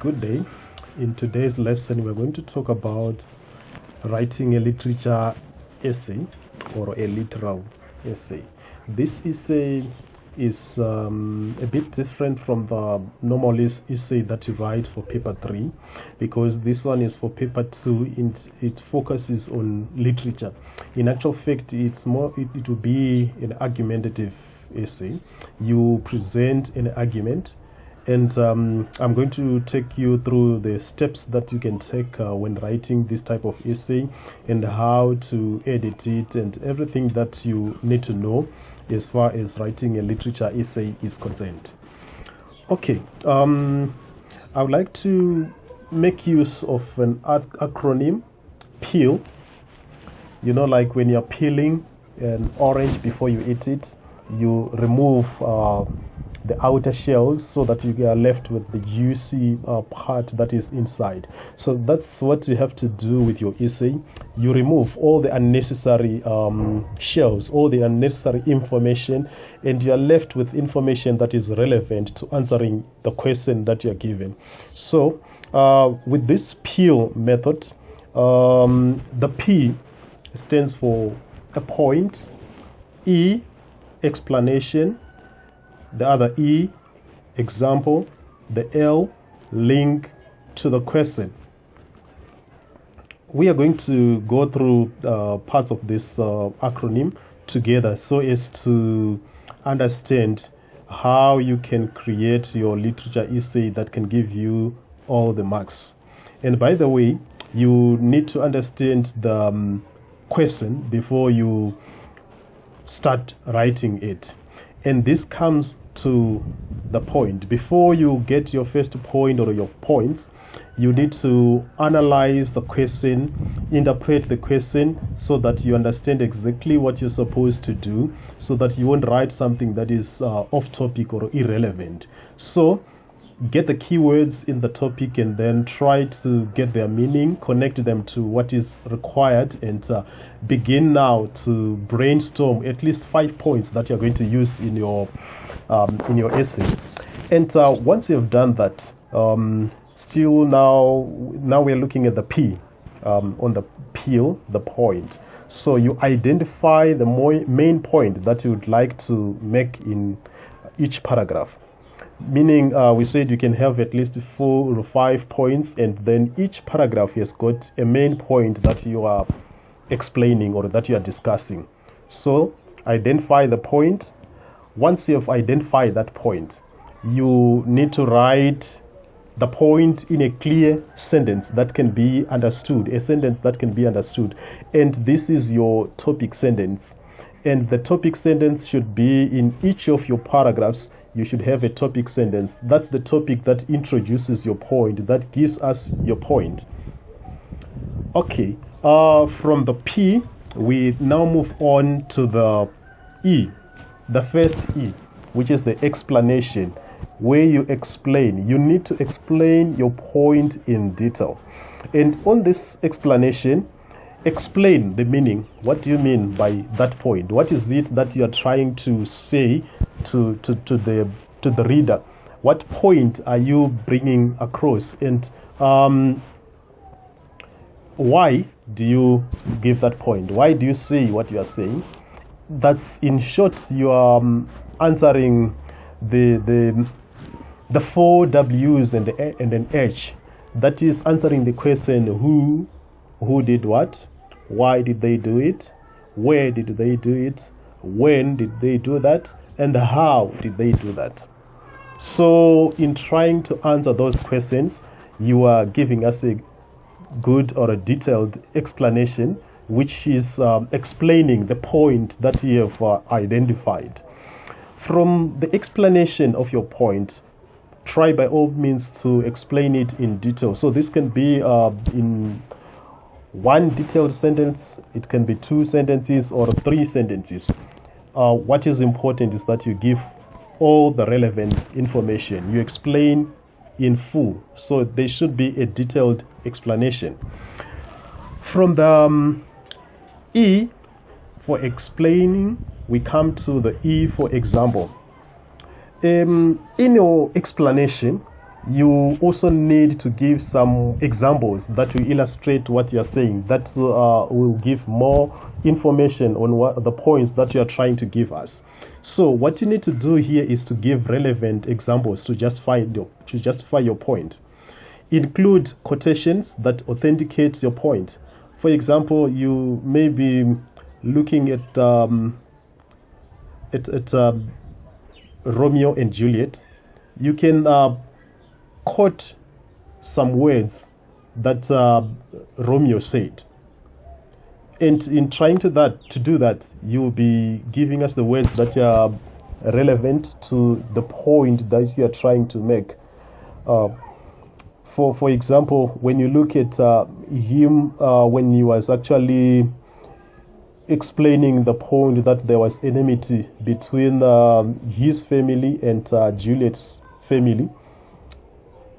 Good day. In today's lesson, we're going to talk about writing a literature essay or a literal essay. This essay is a bit different from the normal essay that you write for paper 3, because this one is for paper 2 and it focuses on literature. In actual fact, it will be an argumentative essay. You present an argument, and I'm going to take you through the steps that you can take when writing this type of essay, and how to edit it, and everything that you need to know as far as writing a literature essay is concerned. Okay, I would like to make use of an acronym, peel. You know, like when you're peeling an orange before you eat it, you remove the outer shells so that you are left with the juicy part that is inside. So that's what you have to do with your essay. You remove all the unnecessary shells, all the unnecessary information, and you are left with information that is relevant to answering the question that you are given. So with this peel method, the P stands for a point, E, explanation, the other E, example, the L, link to the question. We are going to go through parts of this acronym together so as to understand how you can create your literature essay that can give you all the marks. And by the way, you need to understand the question before you start writing it. And this comes to the point. Before you get your first point or your points, you need to analyze the question, interpret the question, so that you understand exactly what you're supposed to do, so that you won't write something that is off topic or irrelevant. So get the keywords in the topic and then try to get their meaning, connect them to what is required, and begin now to brainstorm at least 5 points that you're going to use in your essay. And once you've done that, still now we're looking at the P on the peel, the point. So you identify the main point that you would like to make in each paragraph. Meaning, we said you can have at least 4 or 5 points, and then each paragraph has got a main point that you are explaining or that you are discussing. So identify the point. Once you have identified that point, you need to write the point in a clear sentence that can be understood, a sentence that can be understood. And this is your topic sentence. And the topic sentence should be in each of your paragraphs. You should have a topic sentence. That's the topic that introduces your point, that gives us your point. Okay, from the P, we now move on to the E, the first E, which is the explanation, where you explain. You need to explain your point in detail. And on this explanation, explain the meaning. What do you mean by that point? What is it that you are trying to say to the reader? What point are you bringing across, and why do you give that point? Why do you say what you are saying? That's, in short, you are answering the 4 W's and an H. That is answering the question: who did what, why did they do it, where did they do it, when did they do that, and how did they do that. So in trying to answer those questions, you are giving us a good or a detailed explanation, which is explaining the point that you have identified. From the explanation of your point, try by all means to explain it in detail. So this can be in 1 detailed sentence, it can be 2 sentences or 3 sentences. What is important is that you give all the relevant information. You explain in full. So there should be a detailed explanation. From the E for explaining, we come to the E for example. In your explanation, You also need to give some examples that will illustrate what you're saying, that will give more information on what the points that you are trying to give us. So what you need to do here is to give relevant examples to justify your point. Include quotations that authenticate your point. For example, you may be looking at Romeo and Juliet. You can quote some words that Romeo said, and in trying to do that, you will be giving us the words that are relevant to the point that you are trying to make. For example, when you look at him when he was actually explaining the point that there was enmity between his family and Juliet's family,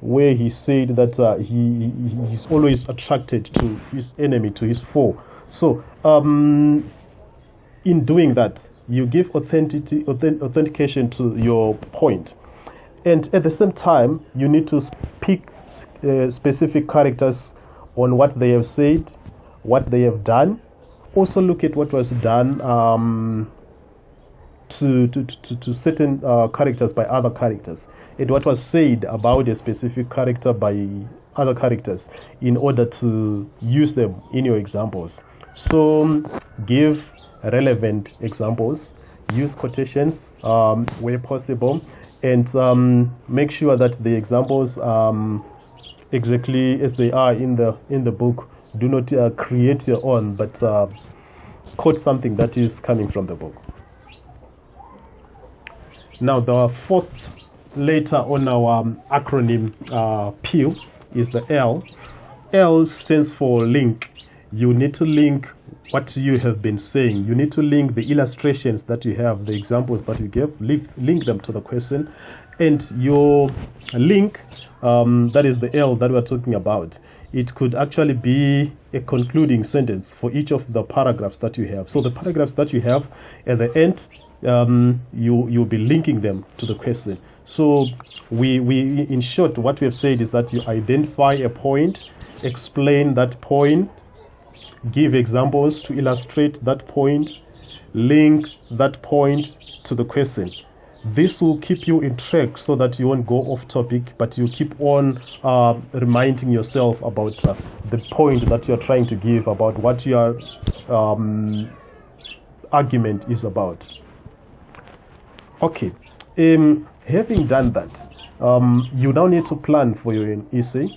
where he said that he's always attracted to his enemy, to his foe. So in doing that, you give authentication to your point. And at the same time, you need to pick specific characters on what they have said, what they have done. Also look at what was done to certain characters by other characters, and what was said about a specific character by other characters, in order to use them in your examples. So give relevant examples, use quotations where possible, and make sure that the examples exactly as they are in the book. Do not create your own, but quote something that is coming from the book. Now, the fourth letter on our acronym P is the L. L stands for link. You need to link what you have been saying. You need to link the illustrations that you have, the examples that you give, link them to the question. And your link, that is the L that we're talking about, it could actually be a concluding sentence for each of the paragraphs that you have. So the paragraphs that you have at the end, you'll be linking them to the question. So we in short, what we have said is that you identify a point, explain that point, give examples to illustrate that point, link that point to the question. This will keep you in track so that you won't go off topic, but you keep on reminding yourself about the point that you're trying to give, about what your argument is about. Okay, having done that, you now need to plan for your essay.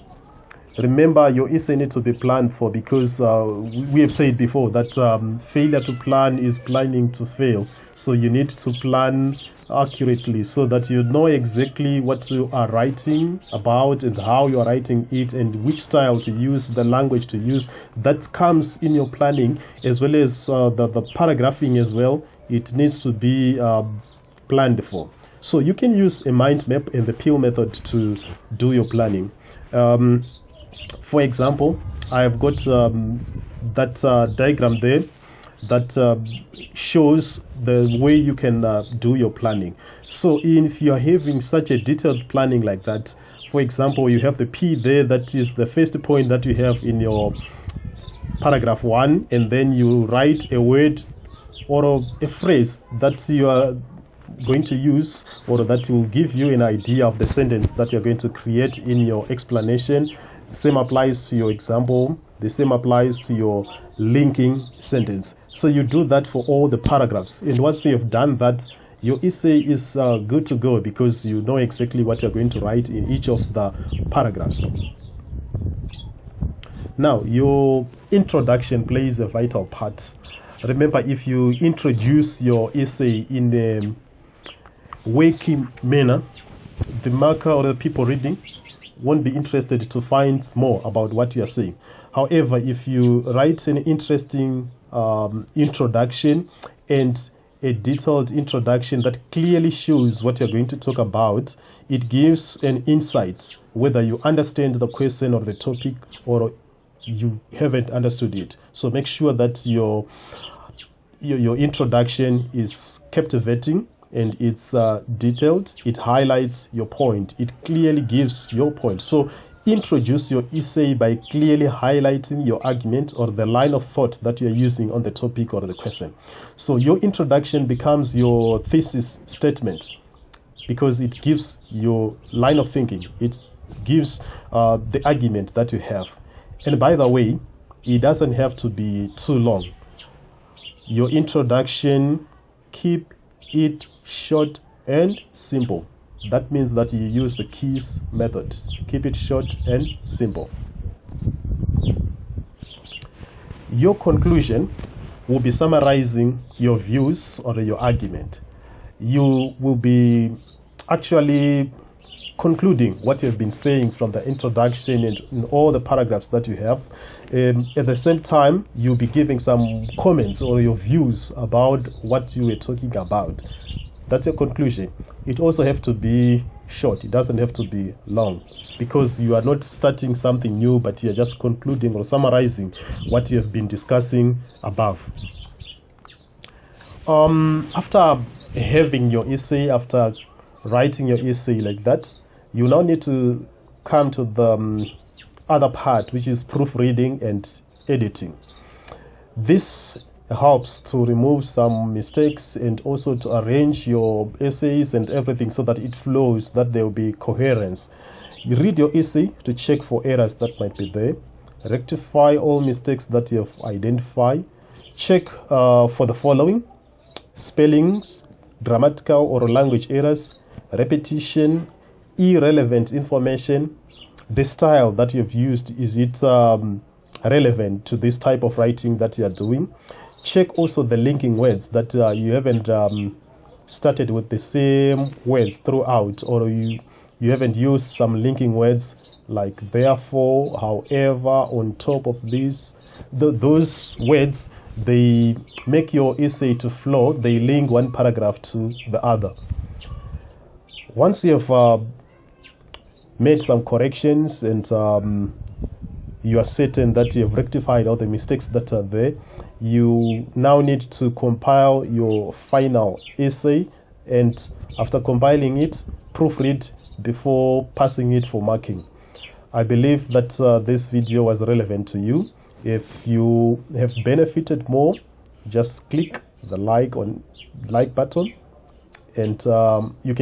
Remember, your essay needs to be planned for, because we have said before that failure to plan is planning to fail. So you need to plan accurately so that you know exactly what you are writing about and how you are writing it, and which style to use, the language to use. That comes in your planning, as well as the paragraphing as well. It needs to be planned for. So you can use a mind map and the peel method to do your planning. For example, I have got that diagram there that shows the way you can do your planning. So if you are having such a detailed planning like that, for example, you have the P there, that is the first point that you have in your paragraph 1, and then you write a word or a phrase that you are going to use, or that will give you an idea of the sentence that you're going to create in your explanation. The same applies to your example. The same applies to your linking sentence. So you do that for all the paragraphs. And once you have done that, your essay is good to go, because you know exactly what you're going to write in each of the paragraphs. Now, your introduction plays a vital part. Remember, if you introduce your essay in a waking manner, the marker or the people reading won't be interested to find more about what you are saying. However, if you write an interesting introduction and a detailed introduction that clearly shows what you're going to talk about, it gives an insight whether you understand the question or the topic or you haven't understood it. So make sure that your introduction is captivating, and it's detailed. It highlights your point. It clearly gives your point. So introduce your essay by clearly highlighting your argument or the line of thought that you're using on the topic or the question. So your introduction becomes your thesis statement because it gives your line of thinking. It gives the argument that you have. And by the way, it doesn't have to be too long. Your introduction, keep it short and simple. That means that you use the KEYS method. Keep it short and simple. Your conclusion will be summarizing your views or your argument. You will be actually concluding what you've been saying from the introduction and in all the paragraphs that you have. At the same time, you'll be giving some comments or your views about what you were talking about. That's your conclusion. It also have to be short. It doesn't have to be long, because you are not starting something new, but you're just concluding or summarizing what you have been discussing above. After having your essay, after writing your essay like that, you now need to come to the other part, which is proofreading and editing. This helps to remove some mistakes and also to arrange your essays and everything so that it flows, that there will be coherence. You read your essay to check for errors that might be there, rectify all mistakes that you have identified, check for the following: spellings, grammatical or language errors, repetition, irrelevant information, the style that you've used, is it relevant to this type of writing that you are doing. Check also the linking words, that you haven't started with the same words throughout, or you haven't used some linking words like therefore, however, on top of this. Those words, they make your essay to flow. They link one paragraph to the other. Once you have made some corrections and you are certain that you have rectified all the mistakes that are there, you now need to compile your final essay, and after compiling it, proofread before passing it for marking. I believe that this video was relevant to you. If you have benefited more, just click the like button, and you can